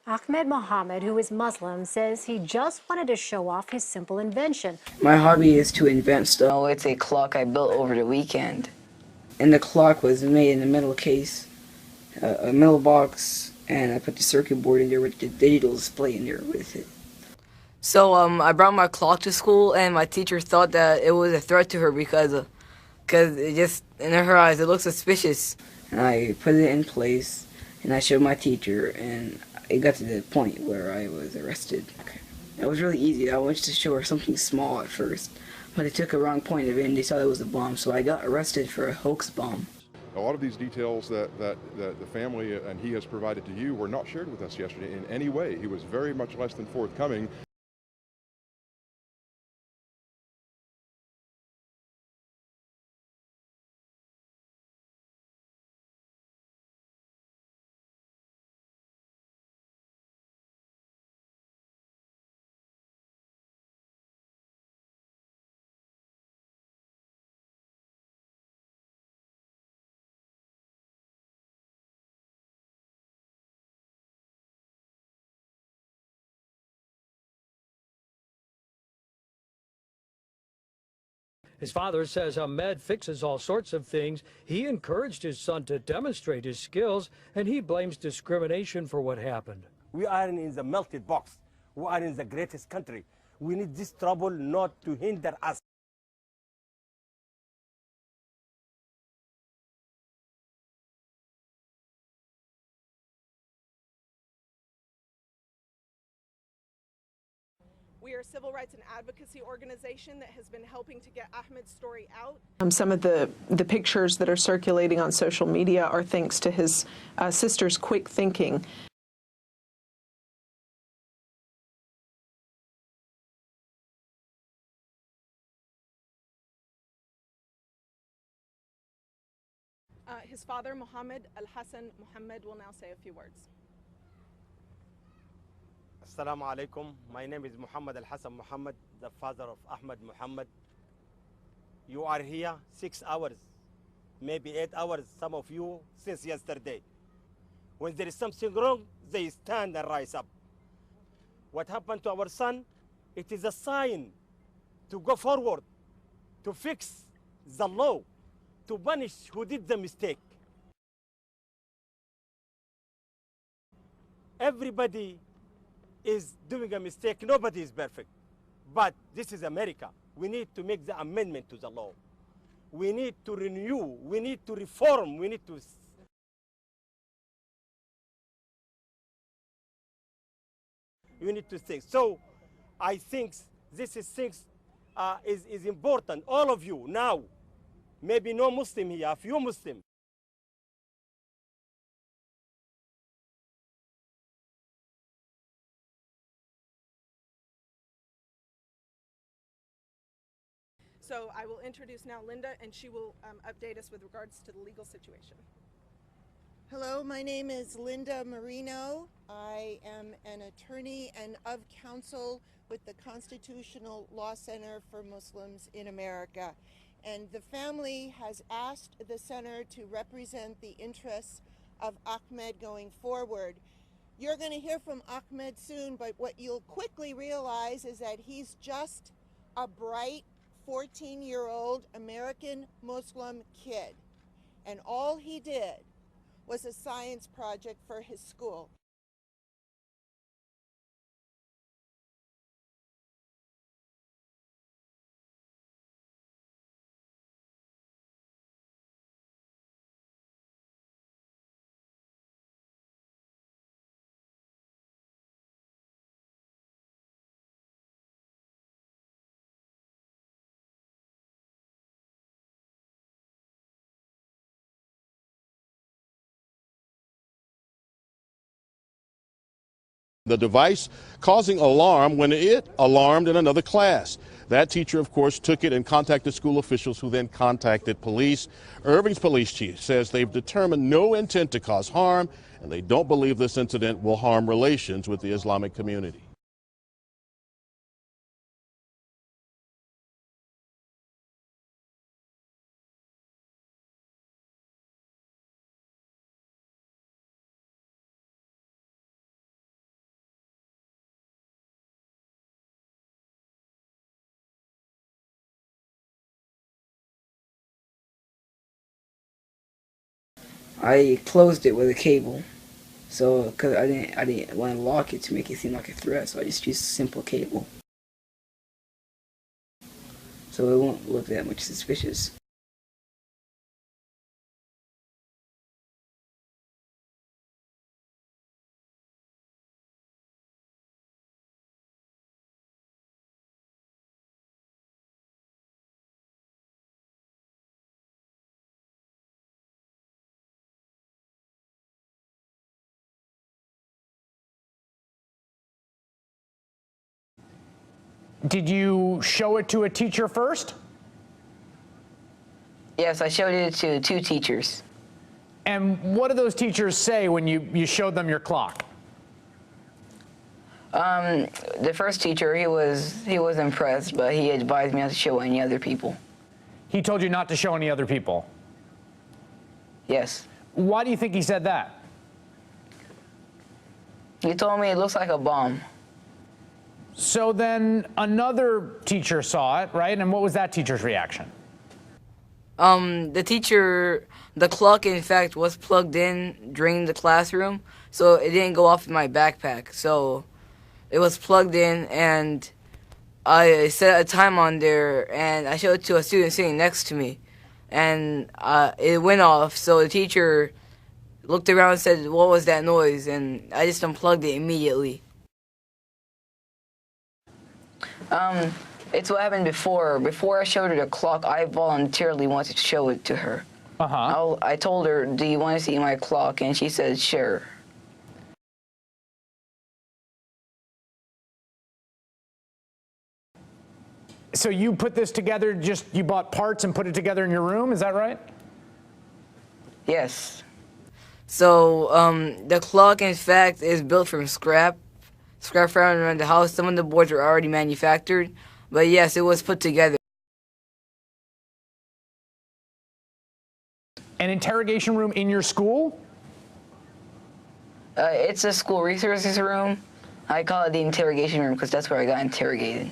Ahmed Mohamed, who is Muslim, says he just wanted to show off his simple invention. My hobby is to invent stuff. Oh, it's a clock I built over the weekend. And the clock was made in a metal case, a metal box, and I put the circuit board in there with the digital display in there with it. So I brought my clock to school, and my teacher thought that it was a threat to her because it just, in her eyes, it looks suspicious. And I put it in place, and I showed my teacher, and it got to the point where I was arrested. It was really easy. I wanted to show her something small at first, but they took a wrong point of it, and they thought it was a bomb, so I got arrested for a hoax bomb. A lot of these details that the family and he has provided to you were not shared with us yesterday in any way. He was very much less than forthcoming. His father says Ahmed fixes all sorts of things. He encouraged his son to demonstrate his skills, and he blames discrimination for what happened. We are in the melted box. We are in the greatest country. We need this trouble not to hinder us. We are a civil rights and advocacy organization that has been helping to get Ahmed's story out. Some of the pictures that are circulating on social media are thanks to his sister's quick thinking. His father, Mohamed Al-Hassan Mohamed, will now say a few words. Assalamu alaikum. My name is Mohamed Al-Hassan Mohamed, the father of Ahmed Mohamed. You are here 6 hours, maybe 8 hours, some of you, since yesterday. When there is something wrong, they stand and rise up. What happened to our son? It is a sign to go forward, to fix the law, to punish who did the mistake. Everybody is doing a mistake. Nobody is perfect. But this is America. We need to make the amendment to the law. We need to renew. We need to reform. We need to... You need to think. So I think this is things is important. All of you now, maybe no Muslim here, a few Muslim. So I will introduce now Linda, and she will update us with regards to the legal situation. Hello, my name is Linda Marino. I am an attorney and of counsel with the Constitutional Law Center for Muslims in America. And the family has asked the center to represent the interests of Ahmed going forward. You're going to hear from Ahmed soon, but what you'll quickly realize is that he's just a bright 14-year-old American Muslim kid. And all he did was a science project for his school. The device causing alarm when it alarmed in another class. That teacher, of course, took it and contacted school officials who then contacted police. Irving's police chief says they've determined no intent to cause harm, and they don't believe this incident will harm relations with the Islamic community. I closed it with a cable. So, because I didn't want to lock it to make it seem like a threat, so I just used a simple cable. So it won't look that much suspicious. Did you show it to a teacher first? Yes, I showed it to 2 teachers. And what did those teachers say when you showed them your clock? The first teacher, he was impressed, but he advised me not to show any other people. He told you not to show any other people? Yes. Why do you think he said that? He told me it looks like a bomb. So then another teacher saw it, right? And what was that teacher's reaction? The clock, in fact, was plugged in during the classroom, so it didn't go off in my backpack. So it was plugged in, and I set a time on there, and I showed it to a student sitting next to me, and it went off. So the teacher looked around and said, "What was that noise?" And I just unplugged it immediately. It's what happened before. Before I showed her the clock, I voluntarily wanted to show it to her. I told her, "Do you want to see my clock?" And she said, "Sure." So you put this together, you bought parts and put it together in your room, is that right? Yes. So the clock, in fact, is built from scrap found around the house. Some of the boards were already manufactured, but yes, it was put together. An interrogation room in your school? It's a school resources room. I call it the interrogation room because that's where I got interrogated.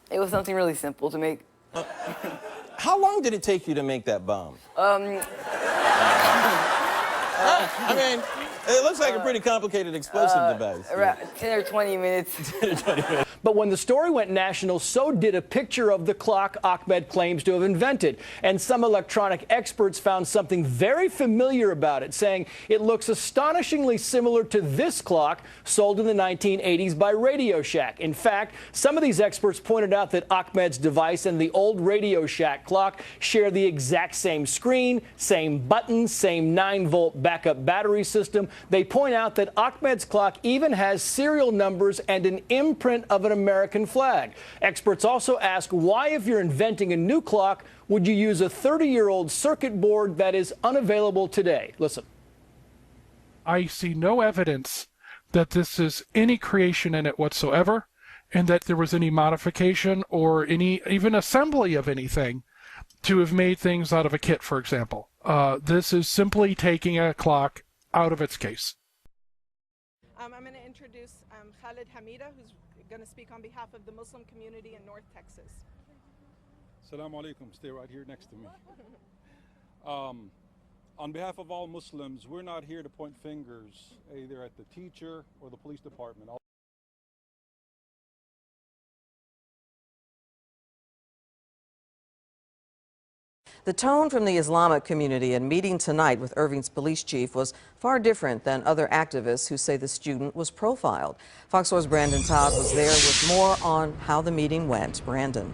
It was something really simple to make. How long did it take you to make that bomb? I mean, it looks like a pretty complicated explosive device. Around 10 or 20 minutes. But when the story went national, so did a picture of the clock Ahmed claims to have invented. And some electronic experts found something very familiar about it, saying it looks astonishingly similar to this clock sold in the 1980s by Radio Shack. In fact, some of these experts pointed out that Ahmed's device and the old Radio Shack clock share the exact same screen, same buttons, same 9-volt backup battery system. They point out that Ahmed's clock even has serial numbers and an imprint of an American flag. Experts also ask why, if you're inventing a new clock, would you use a 30-year-old circuit board that is unavailable today? Listen. I see no evidence that this is any creation in it whatsoever, and that there was any modification or any even assembly of anything to have made things out of a kit, for example. This is simply taking a clock out of its case. I'm going to introduce Khalid Hamida, who's going to speak on behalf of the Muslim community in North Texas. Assalamu alaikum. Stay right here next to me. On behalf of all Muslims, we're not here to point fingers either at the teacher or the police department. The tone from the Islamic community in meeting tonight with Irving's police chief was far different than other activists who say the student was profiled. Fox 4's Brandon Todd was there with more on how the meeting went. Brandon.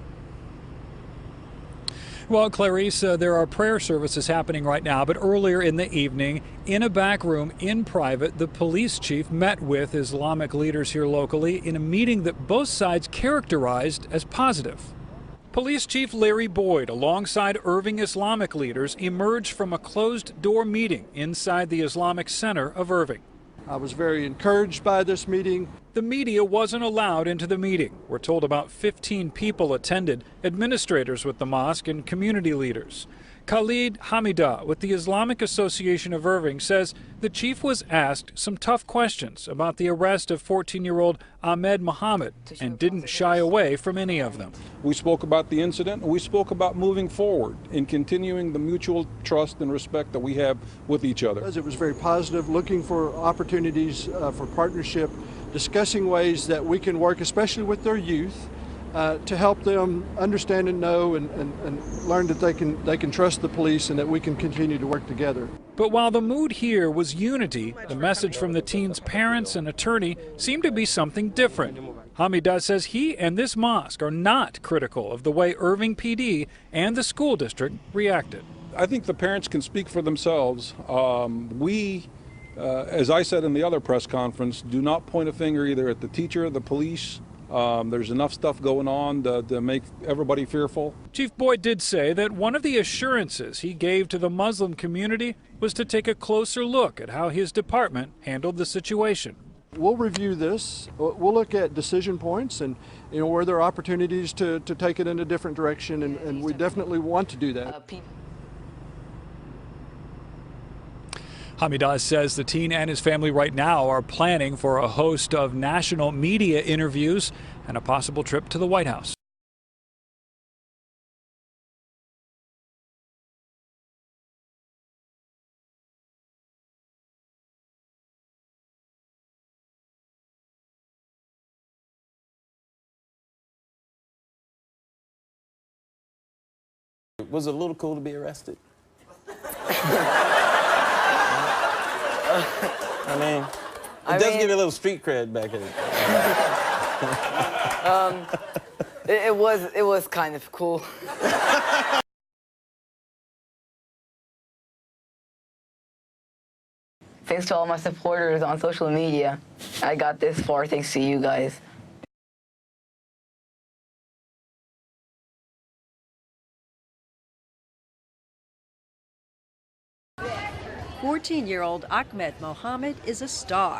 Well, Clarice, there are prayer services happening right now, but earlier in the evening, in a back room, in private, the police chief met with Islamic leaders here locally in a meeting that both sides characterized as positive. Police Chief Larry Boyd, alongside Irving Islamic leaders, emerged from a closed-door meeting inside the Islamic Center of Irving. I was very encouraged by this meeting. The media wasn't allowed into the meeting. We're told about 15 people attended, administrators with the mosque and community leaders. Khalid Hamidah with the Islamic Association of Irving says the chief was asked some tough questions about the arrest of 14-year-old AHMED MOHAMED and didn't shy away from any of them. We spoke about the incident, and we spoke about moving forward in continuing the mutual trust and respect that we have with each other. It was very positive, looking for opportunities for partnership, discussing ways that we can work, especially with their youth, to help them understand and know and learn that they can trust the police and that we can continue to work together. But while the mood here was unity, the message from the teens' parents and attorney seemed to be something different. Hamidah says he and this mosque are not critical of the way Irving PD and the school district reacted. I think the parents can speak for themselves. As I said in the other press conference, do not point a finger either at the teacher or the police. There's enough stuff going on to make everybody fearful. Chief Boyd did say that one of the assurances he gave to the Muslim community was to take a closer look at how his department handled the situation. We'll review this. We'll look at decision points and where there are opportunities to take it in a different direction, and we definitely want to do that. Hamidah says the teen and his family right now are planning for a host of national media interviews and a possible trip to the White House. Was it a little cool to be arrested? I mean, it does give you a little street cred back in it. It was kind of cool. Thanks to all my supporters on social media, I got this far thanks to you guys. 14-year-old AHMED MOHAMED is a star.